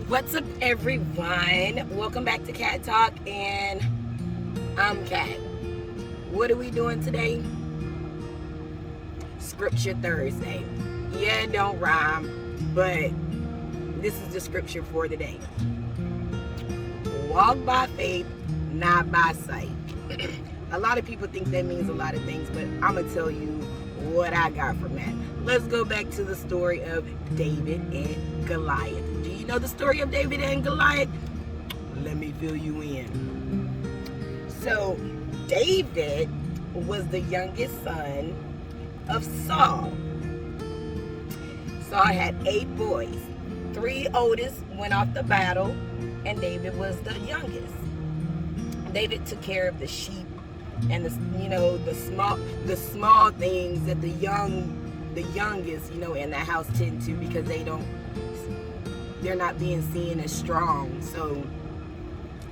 What's up, everyone? Welcome back to Cat Talk, and I'm Cat. What are we doing today? Scripture Thursday. Yeah, it don't rhyme, but this is the scripture for today. Walk by faith, not by sight. A lot of people think that means a lot of things, but I'm going to tell you what I got from that. Let's go back to the story of David and Goliath. Do you know the story of David and Goliath? Let me fill you in. So, David was the youngest son of Saul. Saul had 8 boys. 3 oldest went off to battle, and David was the youngest. David took care of the sheep and the small things that the youngest in the house tend to, because they're not being seen as strong. So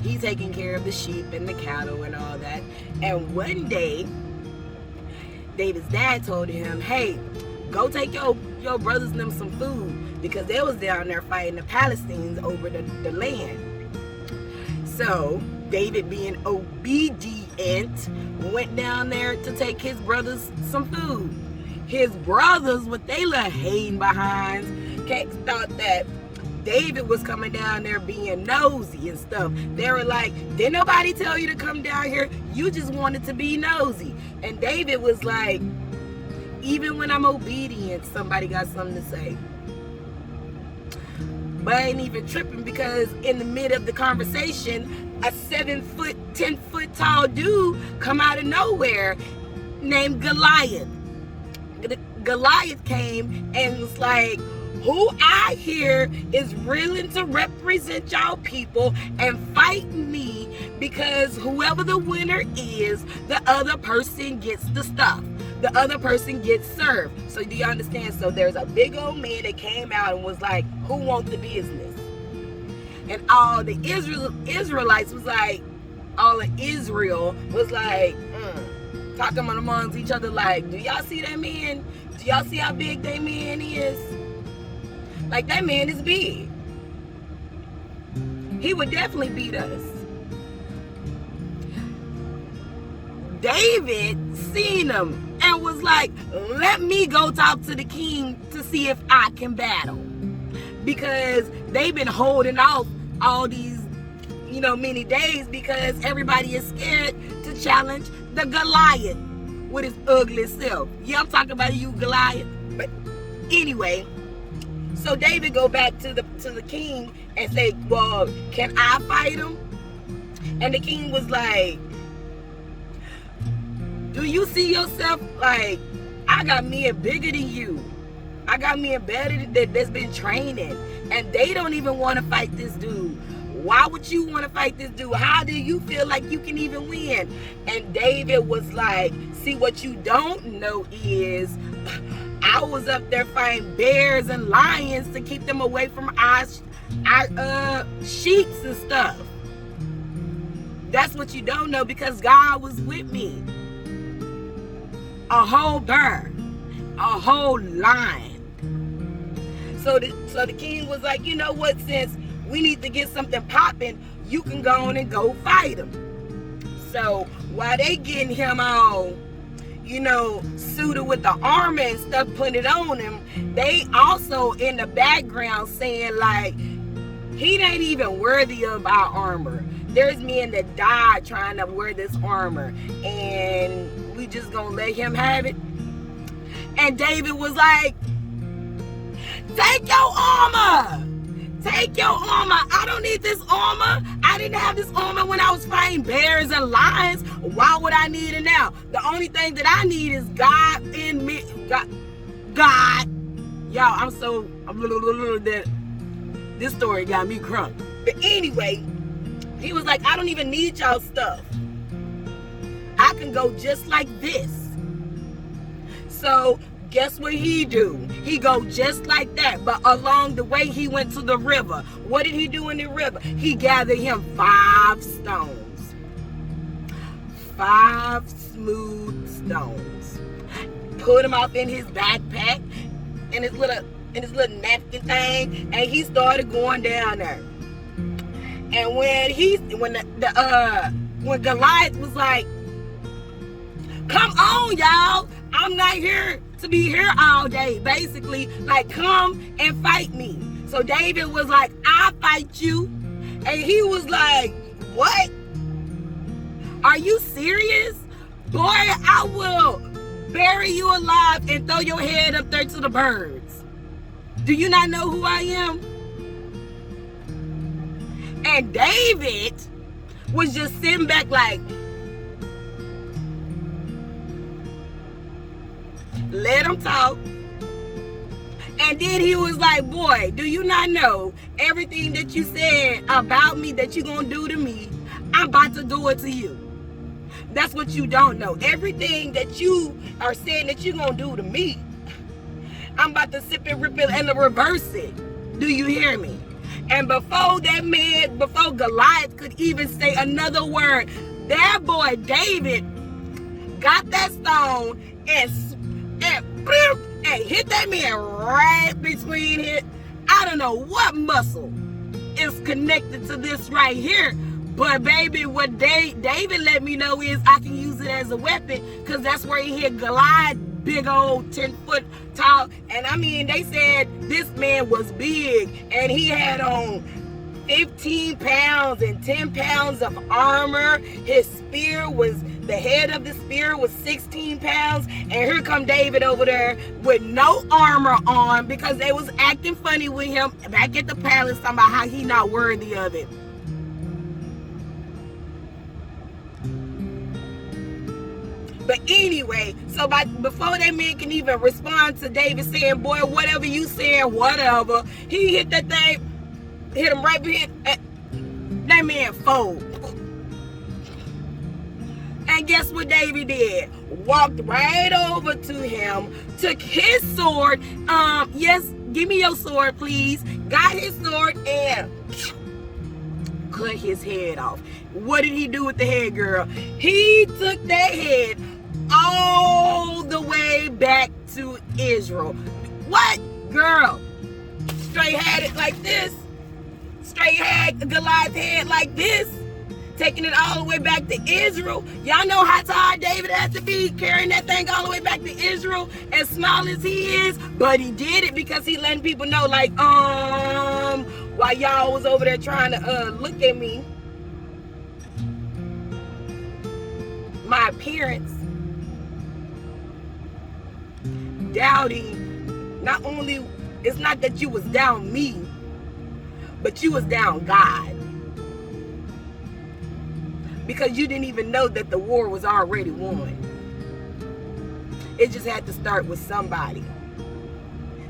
he's taking care of the sheep and the cattle and all that. And one day David's dad told him, hey, go take your brothers and them some food, because they was down there fighting the Palestinians over the land. So David, being obedient, went down there to take his brothers some food. His brothers, with they little hating behinds, thought that David was coming down there being nosy and stuff. They were like, didn't nobody tell you to come down here? You just wanted to be nosy. And David was like, even when I'm obedient, somebody got something to say. But I ain't even tripping, because in the mid of the conversation, a 7-foot, 10-foot tall dude come out of nowhere named Goliath. Goliath came and was like, who I hear is willing to represent y'all people and fight me, because whoever the winner is, the other person gets the stuff. The other person gets served. So do you understand? So there's a big old man that came out and was like, who wants the business? And all the Israelites was like, all of Israel was like, talking amongst each other like, do y'all see that man? Do y'all see how big that man is? Like, that man is big. He would definitely beat us. David seen him and was like, let me go talk to the king to see if I can battle. Because they've been holding off all these, many days, because everybody is scared to challenge the Goliath with his ugly self. Yeah, I'm talking about you, Goliath. But anyway, so David go back to the king and say, well, can I fight him? And the king was like, do you see yourself? Like, I got men bigger than you. I got men better that's been training, and they don't even want to fight this dude. Why would you want to fight this dude? How do you feel like you can even win? And David was like, see, what you don't know is I was up there fighting bears and lions to keep them away from our sheep and stuff. That's what you don't know, because God was with me. A whole bear, a whole lion. So the king was like, you know what, since we need to get something popping, you can go on and go fight him. So while they getting him all, suited with the armor and stuff, putting it on him, they also in the background saying like, he ain't even worthy of our armor. There's men that died trying to wear this armor, and we just gonna let him have it. And David was like, take your armor. Take your armor. I don't need this armor. I didn't have this armor when I was fighting bears and lions. Why would I need it now? The only thing that I need is God in me. God. Y'all, that this story got me crunk. But anyway, he was like, I don't even need y'all stuff. I can go just like this. So guess what he do? He go just like that. But along the way, he went to the river. What did he do in the river? He gathered him 5 stones. 5 smooth stones. Put them off in his backpack, in his little in his little napkin thing, and he started going down there. And when Goliath was like, come on, y'all, I'm not here to be here all day, basically, like, come and fight me. So David was like, I'll fight you. And he was like, what? Are you serious? Boy, I will bury you alive and throw your head up there to the birds. Do you not know who I am? And David was just sitting back like, let him talk. And then he was like, boy, do you not know everything that you said about me that you're going to do to me, I'm about to do it to you. That's what you don't know. Everything that you are saying that you're going to do to me, I'm about to sip and rip it and reverse it. Do you hear me? And before Goliath could even say another word, that boy David got that stone and hit that man right between his, I don't know what muscle is connected to this right here. But baby, what David let me know is I can use it as a weapon, because that's where he hit Goliath, big old 10-foot tall. And I mean, they said this man was big, and he had on 15 pounds and 10 pounds of armor. His spear was, the head of the spear was 16 pounds. And here come David over there with no armor on, because they was acting funny with him back at the palace, talking about how he not worthy of it. But anyway, so before that man can even respond to David saying, boy, whatever you saying, whatever, he hit that thing, hit him right behind, that man fold. And guess what David did? Walked right over to him, took his sword, yes, give me your sword, please. Got his sword and cut his head off. What did he do with the head, girl? He took that head all the way back to Israel. What? Girl, straight had it like this. Straight had Goliath's head like this. Taking it all the way back to Israel. Y'all know how tired David had to be carrying that thing all the way back to Israel, as small as he is. But he did it because he letting people know, like, while y'all was over there trying to look at me, my appearance, doubting, not only, it's not that you was down me, but you was down God. Because you didn't even know that the war was already won. It just had to start with somebody.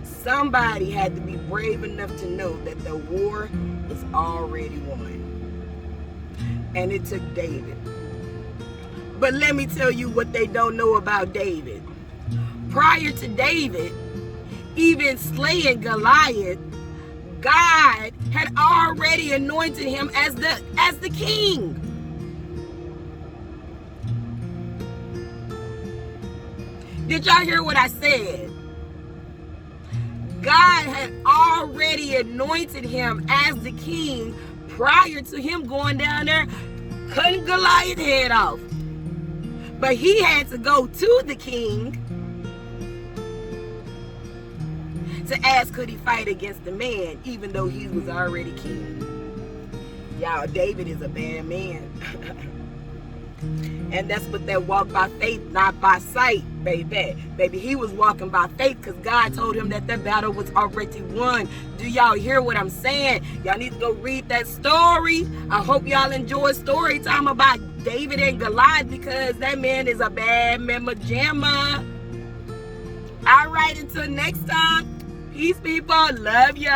Somebody had to be brave enough to know that the war was already won. And it took David. But let me tell you what they don't know about David. Prior to David even slaying Goliath, God had already anointed him as the king. Did y'all hear what I said? God had already anointed him as the king prior to him going down there cutting Goliath's head off. But he had to go to the king to ask could he fight against the man, even though he was already king. Y'all, David is a bad man. And that's what that walk by faith, not by sight, baby. Baby, he was walking by faith because God told him that battle was already won. Do y'all hear what I'm saying? Y'all need to go read that story. I hope y'all enjoy story time about David and Goliath, because that man is a bad mamma jamma. All right, until next time. Peace, people. Love y'all.